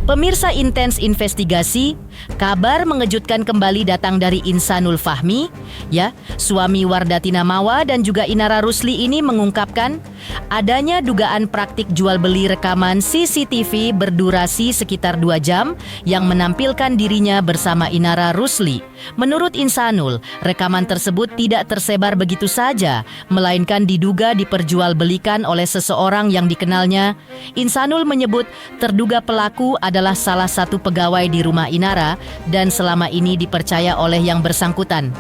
Pemirsa Intens Investigasi, kabar mengejutkan kembali datang dari Insanul Fahmi, suami Wardatina Mawa dan juga Inara Rusli ini mengungkapkan adanya dugaan praktik jual beli rekaman CCTV berdurasi sekitar 2 jam yang menampilkan dirinya bersama Inara Rusli. Menurut Insanul, rekaman tersebut tidak tersebar begitu saja, melainkan diduga diperjualbelikan oleh seseorang yang dikenalnya. Insanul menyebut terduga pelaku adalah salah satu pegawai di rumah Inara dan selama ini dipercaya oleh yang bersangkutan.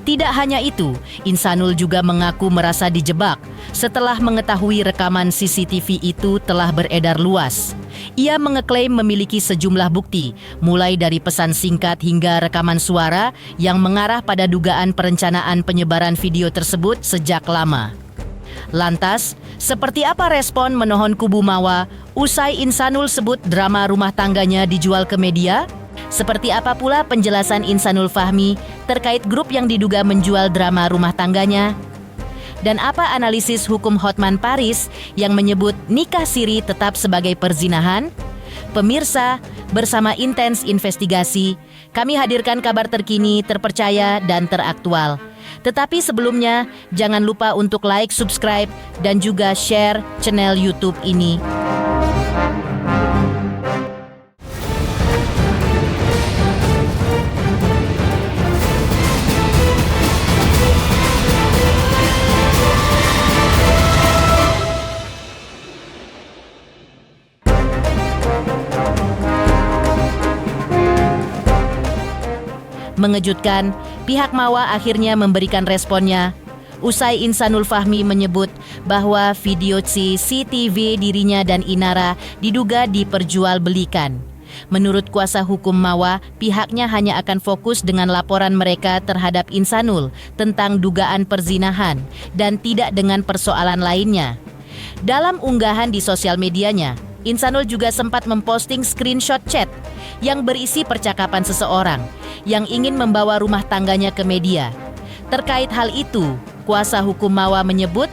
Tidak hanya itu, Insanul juga mengaku merasa dijebak setelah mengetahui rekaman CCTV itu telah beredar luas. Ia mengeklaim memiliki sejumlah bukti, mulai dari pesan singkat hingga rekaman suara yang mengarah pada dugaan perencanaan penyebaran video tersebut sejak lama. Lantas, seperti apa respon menohon kubu Mawa usai Insanul sebut drama rumah tangganya dijual ke media? Seperti apa pula penjelasan Insanul Fahmi terkait grup yang diduga menjual drama rumah tangganya? Dan apa analisis hukum Hotman Paris yang menyebut nikah siri tetap sebagai perzinahan? Pemirsa, bersama Intens Investigasi, kami hadirkan kabar terkini, terpercaya, dan teraktual. Tetapi sebelumnya, jangan lupa untuk like, subscribe, dan juga share channel YouTube ini. Mengejutkan, pihak Mawa akhirnya memberikan responnya. Usai Insanul Fahmi menyebut bahwa video CCTV dirinya dan Inara diduga diperjualbelikan. Menurut kuasa hukum Mawa, pihaknya hanya akan fokus dengan laporan mereka terhadap Insanul tentang dugaan perzinahan dan tidak dengan persoalan lainnya. Dalam unggahan di sosial medianya, Insanul juga sempat memposting screenshot chat yang berisi percakapan seseorang yang ingin membawa rumah tangganya ke media. Terkait hal itu, kuasa hukum Mawa menyebut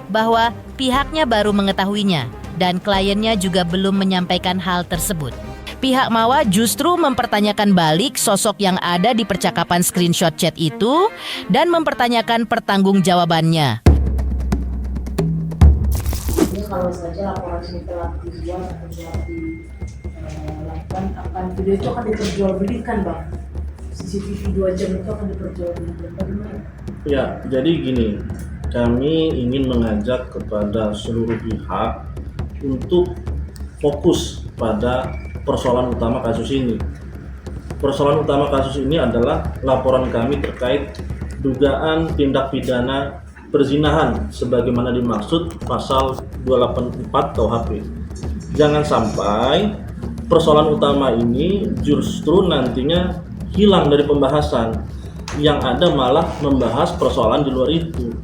bahwa pihaknya baru mengetahuinya dan kliennya juga belum menyampaikan hal tersebut. Pihak Mawa justru mempertanyakan balik sosok yang ada di percakapan screenshot chat itu dan mempertanyakan pertanggungjawabannya. Kalau saja laporan ini telah dibuat atau telah dilakukan, akan video itu akan diperjualbelikan, Bang. CCTV 2 jam itu akan diperjualbelikan. Bagaimana? Ya, jadi gini, kami ingin mengajak kepada seluruh pihak untuk fokus pada persoalan utama kasus ini. Persoalan utama kasus ini adalah laporan kami terkait dugaan tindak pidana perzinahan sebagaimana dimaksud pasal 284 KUHP. Jangan sampai persoalan utama ini justru nantinya hilang dari pembahasan, yang ada malah membahas persoalan di luar itu.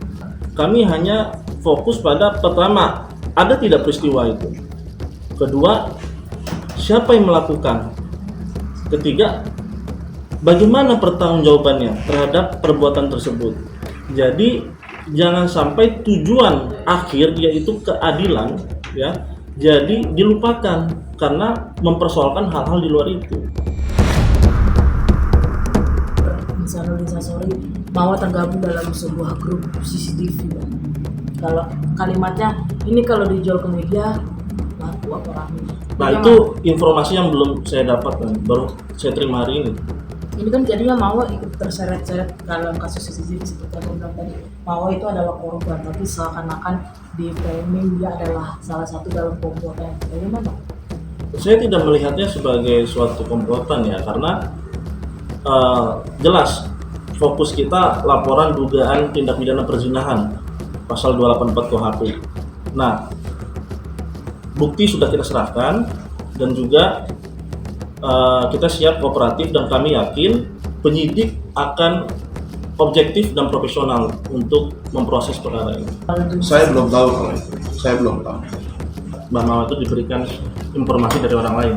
Kami hanya fokus pada pertama, ada tidak peristiwa itu? Kedua, siapa yang melakukan? Ketiga, bagaimana pertanggungjawabannya terhadap perbuatan tersebut? Jadi jangan sampai tujuan akhir yaitu keadilan jadi dilupakan karena mempersoalkan hal-hal di luar itu. Insanul Insasori Mawa tergabung dalam sebuah grup CCTV, Bang. Kalau kalimatnya ini kalau dijual ke media laku apa rame? Nah, itu informasi yang belum saya dapatkan, baru saya terima hari ini. Ini kan jadinya Mawa ikut terseret-seret dalam kasus CCTV seperti yang bilang tadi. Mawa itu adalah korban, tapi seakan-akan di framing dia adalah salah satu dalam komplotan. Bagaimana? Saya tidak melihatnya sebagai suatu komplotan ya, karena jelas fokus kita laporan dugaan tindak pidana perzinahan pasal 284 KUHP. Nah, bukti sudah kita serahkan dan juga kita siap kooperatif dan kami yakin penyidik akan objektif dan profesional untuk memproses perkara ini. Saya belum tahu kalau itu. Saya belum tahu. Mbak Mawa itu diberikan informasi dari orang lain.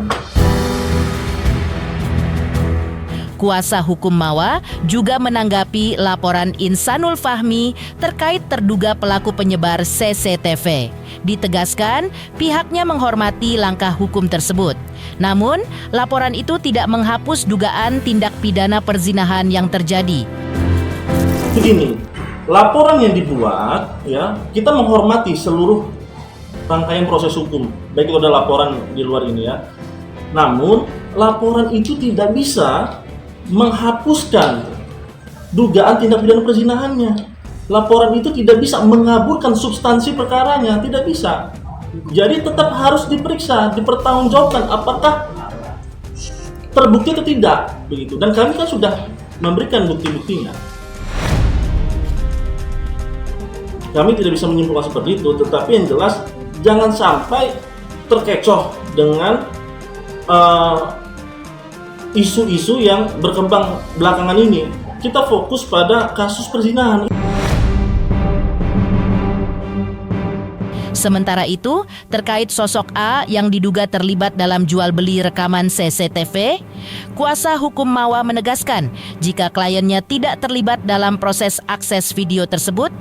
Kuasa hukum Mawa juga menanggapi laporan Insanul Fahmi terkait terduga pelaku penyebar CCTV. Ditegaskan, pihaknya menghormati langkah hukum tersebut. Namun, laporan itu tidak menghapus dugaan tindak pidana perzinahan yang terjadi. Begini, laporan yang dibuat, ya, kita menghormati seluruh rangkaian proses hukum, baik itu ada laporan di luar ini ya. Namun, laporan itu tidak bisa menghapuskan dugaan tindak pidana perzinahannya. Laporan itu tidak bisa mengaburkan substansi perkaranya, tidak bisa. Jadi tetap harus diperiksa, dipertanggungjawabkan apakah terbukti atau tidak, begitu. Dan kami kan sudah memberikan bukti-buktinya. Kami tidak bisa menyimpulkan seperti itu, tetapi yang jelas jangan sampai terkecoh dengan isu-isu yang berkembang belakangan ini. Kita fokus pada kasus perzinahan. Sementara itu, terkait sosok A yang diduga terlibat dalam jual beli rekaman CCTV, kuasa hukum Mawa menegaskan jika kliennya tidak terlibat dalam proses akses video tersebut.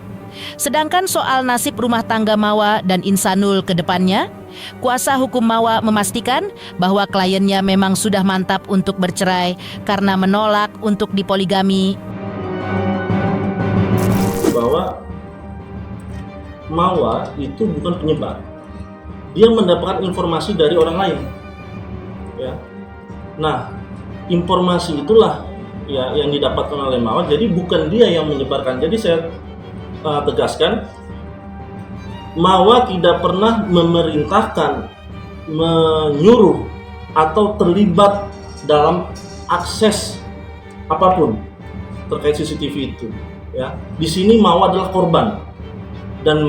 Sedangkan soal nasib rumah tangga Mawa dan Insanul ke depannya, kuasa hukum Mawa memastikan bahwa kliennya memang sudah mantap untuk bercerai karena menolak untuk dipoligami. Bahwa Mawa itu bukan penyebar. Dia mendapatkan informasi dari orang lain. Ya. Nah, informasi itulah ya yang didapatkan oleh Mawa. Jadi bukan dia yang menyebarkan. Jadi saya tegaskan, Mawa tidak pernah memerintahkan, menyuruh atau terlibat dalam akses apapun terkait CCTV itu. Ya, di sini Mawa adalah korban dan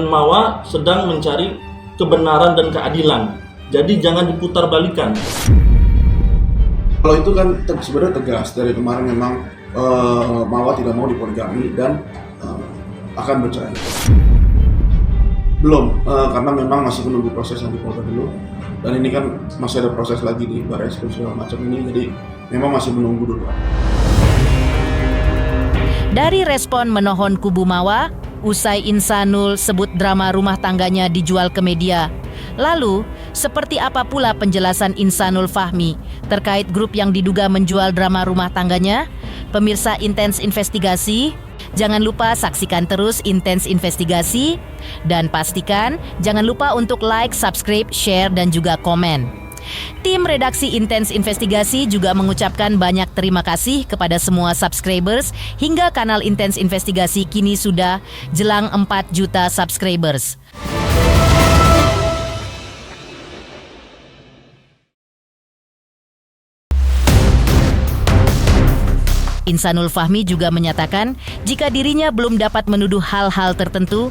Mawa sedang mencari kebenaran dan keadilan. Jadi jangan diputar balikan. Kalau itu kan sebenarnya tegas dari kemarin memang Mawa tidak mau dipoligami dan akan bercerai. Belum, karena memang masih menunggu proses yang di Polda dulu. Dan ini kan masih ada proses lagi di Barreskrim segala macam ini, jadi memang masih menunggu dulu. Dari respon menohon kubu Mawa, usai Insanul sebut drama rumah tangganya dijual ke media. Lalu, seperti apa pula penjelasan Insanul Fahmi terkait grup yang diduga menjual drama rumah tangganya? Pemirsa Intens Investigasi, jangan lupa saksikan terus Intens Investigasi dan pastikan jangan lupa untuk like, subscribe, share, dan juga komen. Tim redaksi Intens Investigasi juga mengucapkan banyak terima kasih kepada semua subscribers hingga kanal Intens Investigasi kini sudah jelang 4 juta subscribers. Insanul Fahmi juga menyatakan jika dirinya belum dapat menuduh hal-hal tertentu,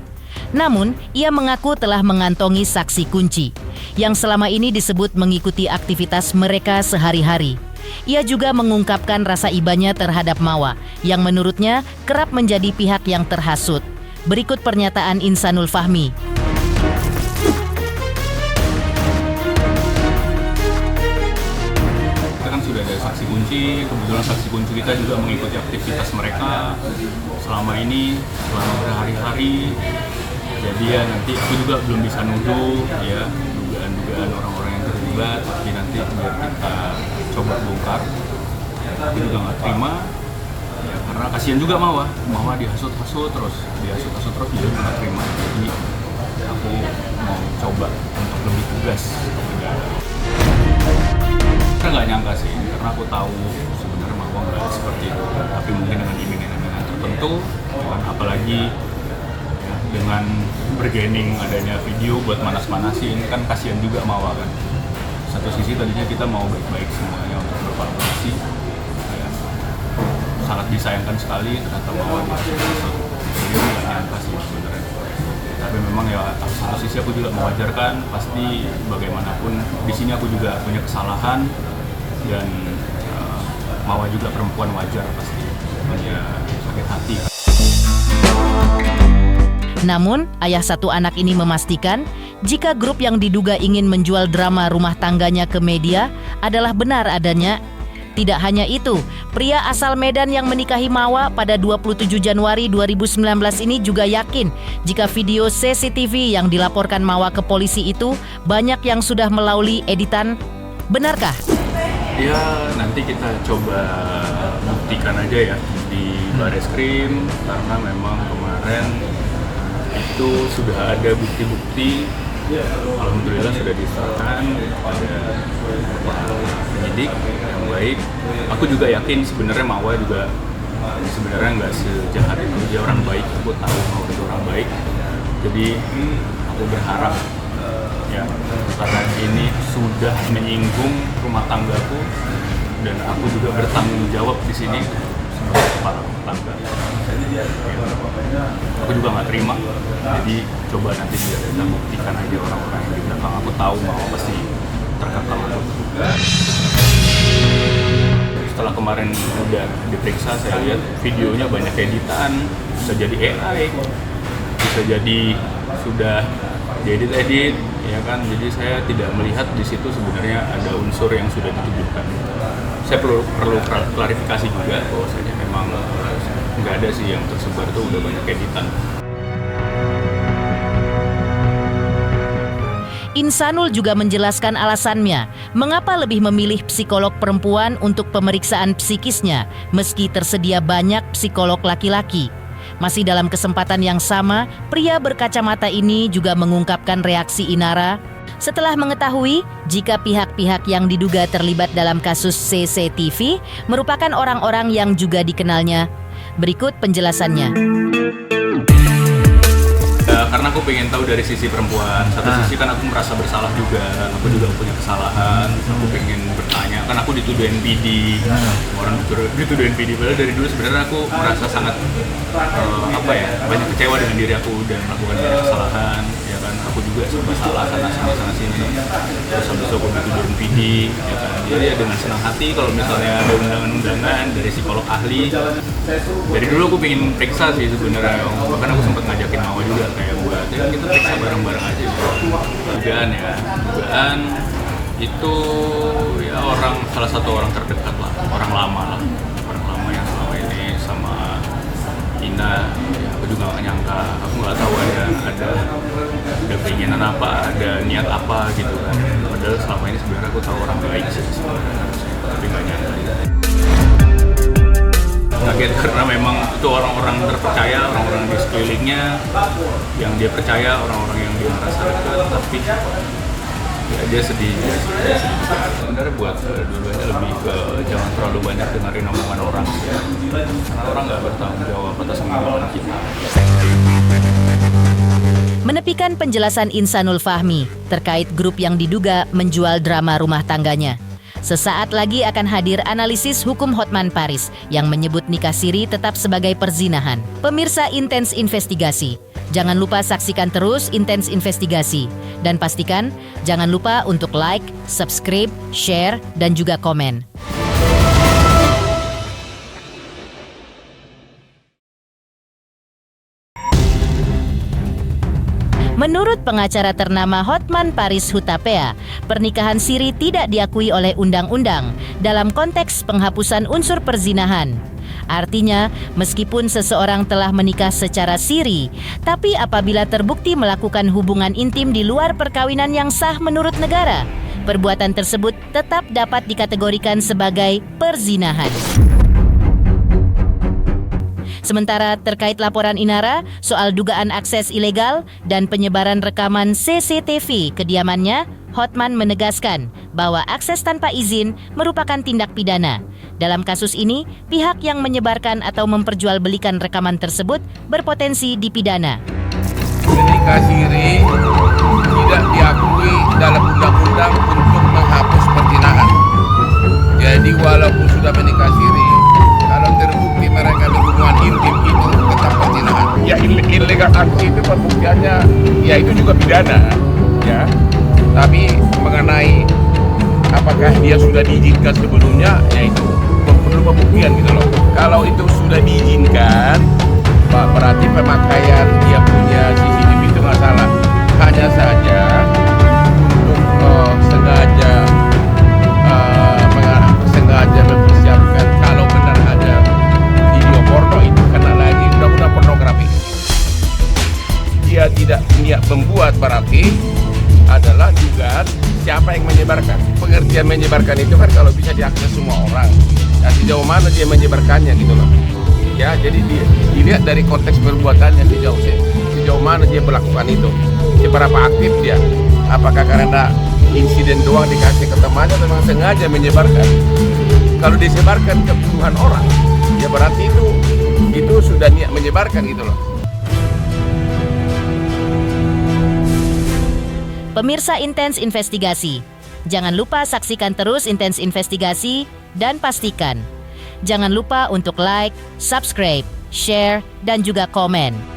namun ia mengaku telah mengantongi saksi kunci yang selama ini disebut mengikuti aktivitas mereka sehari-hari. Ia juga mengungkapkan rasa ibanya terhadap Mawa yang menurutnya kerap menjadi pihak yang terhasut. Berikut pernyataan Insanul Fahmi. Sudah ada saksi kunci, kebetulan saksi kunci kita juga mengikuti aktivitas mereka selama ini, selama berhari-hari. Jadi ya nanti aku juga belum bisa nuduh ya dugaan-dugaan orang-orang yang terlibat, tapi nanti biar kita coba bongkar. Aku juga nggak terima ya, karena kasihan juga Mawa dihasut-hasut terus dia juga nggak terima. Jadi aku mau coba untuk lebih tegas kepada. Kita nggak nyangka sih, karena aku tahu sebenarnya Mawa nggak seperti itu, tapi mungkin dengan iming-iming tertentu, apalagi ya, dengan bergening adanya video buat manas-manasin, kan kasihan juga Mawa kan. Satu sisi tadinya kita mau baik-baik semuanya untuk berkolaborasi, ya, sangat disayangkan sekali ternyata Mawa dihasut. Jadi nggak nyangka sih sebenarnya. Tapi memang ya satu sisi aku juga mewajarkan, pasti bagaimanapun di sini aku juga punya kesalahan dan Mawa juga perempuan wajar pasti punya sakit hati. Namun, ayah satu anak ini memastikan jika grup yang diduga ingin menjual drama rumah tangganya ke media adalah benar adanya. Tidak hanya itu, pria asal Medan yang menikahi Mawa pada 27 Januari 2019 ini juga yakin jika video CCTV yang dilaporkan Mawa ke polisi itu banyak yang sudah melalui editan. Benarkah? Ya nanti kita coba buktikan aja ya di Bareskrim, karena memang kemarin itu sudah ada bukti-bukti. Alhamdulillah sudah diserahkan pada penyidik yang baik. Aku juga yakin sebenarnya Mawa juga sebenarnya nggak sejahat itu, dia orang baik. Aku tahu Mawa itu orang baik. Jadi aku berharap ya, karena ini sudah menyinggung rumah tanggaku dan aku juga bertanggung jawab di sini sebagai kepala rumah tangga. Aku juga nggak terima, jadi coba nanti kita buktikan aja orang-orang yang di belakang. Aku tahu Mawa pasti terkekang aku. Setelah kemarin udah diperiksa, saya lihat videonya banyak editan, bisa jadi AI, bisa jadi sudah diedit-edit, ya kan. Jadi saya tidak melihat di situ sebenarnya ada unsur yang sudah ditujukan. Saya perlu klarifikasi juga bahwasanya memang nggak ada sih yang tersebar itu udah banyak editan. Insanul juga menjelaskan alasannya mengapa lebih memilih psikolog perempuan untuk pemeriksaan psikisnya meski tersedia banyak psikolog laki-laki. Masih dalam kesempatan yang sama, pria berkacamata ini juga mengungkapkan reaksi Inara setelah mengetahui jika pihak-pihak yang diduga terlibat dalam kasus CCTV merupakan orang-orang yang juga dikenalnya. Berikut penjelasannya. Karena aku pengen tahu dari sisi perempuan. Satu sisi kan aku merasa bersalah juga, aku juga punya kesalahan. Aku pengen bertanya, kan aku dituduh NPD, orang dituduh NPD. Padahal dari dulu sebenarnya aku merasa sangat banyak kecewa dengan diri aku dan melakukan banyak kesalahan. Ya kan, aku juga serba salah sana sini. Terus habis itu aku dituduh NPD, ya kan. Jadi ya dengan senang hati kalau misalnya ada undangan-undangan dari psikolog ahli. Dari dulu aku pengen periksa sih sebenarnya, bahkan aku sempat ngajakin Mawa juga kayak buat ya kita periksa bareng-bareng aja gitu. Dugaan itu ya salah satu orang terdekat lah, orang lama yang selama ini sama Ina. Ya, aku juga gak nyangka, aku nggak tahu ada keinginan apa, ada niat apa gitu kan. Padahal selama ini sebenarnya aku tahu orang baik sih sebenarnya, tapi nggak nyangka. Kaget karena memang itu orang-orang terpercaya, orang-orang di sekelilingnya yang dia percaya, orang-orang yang dia merasa dekat, tapi ya dia sedih. Sebenarnya buat dua-duanya lebih ke jangan terlalu banyak dengerin omongan orang ya. Karena orang nggak bertanggung jawab atas omongan kita. Menepikan penjelasan Insanul Fahmi terkait grup yang diduga menjual drama rumah tangganya. Sesaat lagi akan hadir analisis hukum Hotman Paris yang menyebut nikah siri tetap sebagai perzinahan. Pemirsa Intens Investigasi, jangan lupa saksikan terus Intens Investigasi. Dan pastikan jangan lupa untuk like, subscribe, share, dan juga komen. Menurut pengacara ternama Hotman Paris Hutapea, pernikahan siri tidak diakui oleh undang-undang dalam konteks penghapusan unsur perzinahan. Artinya, meskipun seseorang telah menikah secara siri, tapi apabila terbukti melakukan hubungan intim di luar perkawinan yang sah menurut negara, perbuatan tersebut tetap dapat dikategorikan sebagai perzinahan. Sementara terkait laporan Inara soal dugaan akses ilegal dan penyebaran rekaman CCTV kediamannya, Hotman menegaskan bahwa akses tanpa izin merupakan tindak pidana. Dalam kasus ini, pihak yang menyebarkan atau memperjualbelikan rekaman tersebut berpotensi dipidana. Menikah siri tidak diakui dalam undang-undang untuk menghapus perzinahan. Jadi walaupun sudah menikah siri, kalau terbukti mereka berhubungan intim itu tetap perzinahan. Ya illegal act itu pembuktiannya, ya itu juga pidana, ya. Tapi mengenai apakah dia sudah diizinkan sebelumnya, ya itu perlu pembuktian gitu loh. Kalau itu sudah diizinkan, berarti pemakaian dia punya CCTV itu nggak salah. Hanya saja untuk sengaja niat membuat berarti adalah juga siapa yang menyebarkan. Pengertian menyebarkan itu kan kalau bisa diakses semua orang. Dan sejauh mana dia menyebarkannya gitu loh. Ya, jadi dilihat dari konteks perbuatannya sejauh mana dia melakukan itu. Seberapa aktif dia. Apakah karena insiden doang dikasih ke temannya atau memang sengaja menyebarkan. Kalau disebarkan ke puluhan orang, ya berarti itu sudah niat menyebarkan gitu loh. Pemirsa Intens Investigasi, jangan lupa saksikan terus Intens Investigasi dan pastikan jangan lupa untuk like, subscribe, share, dan juga komen.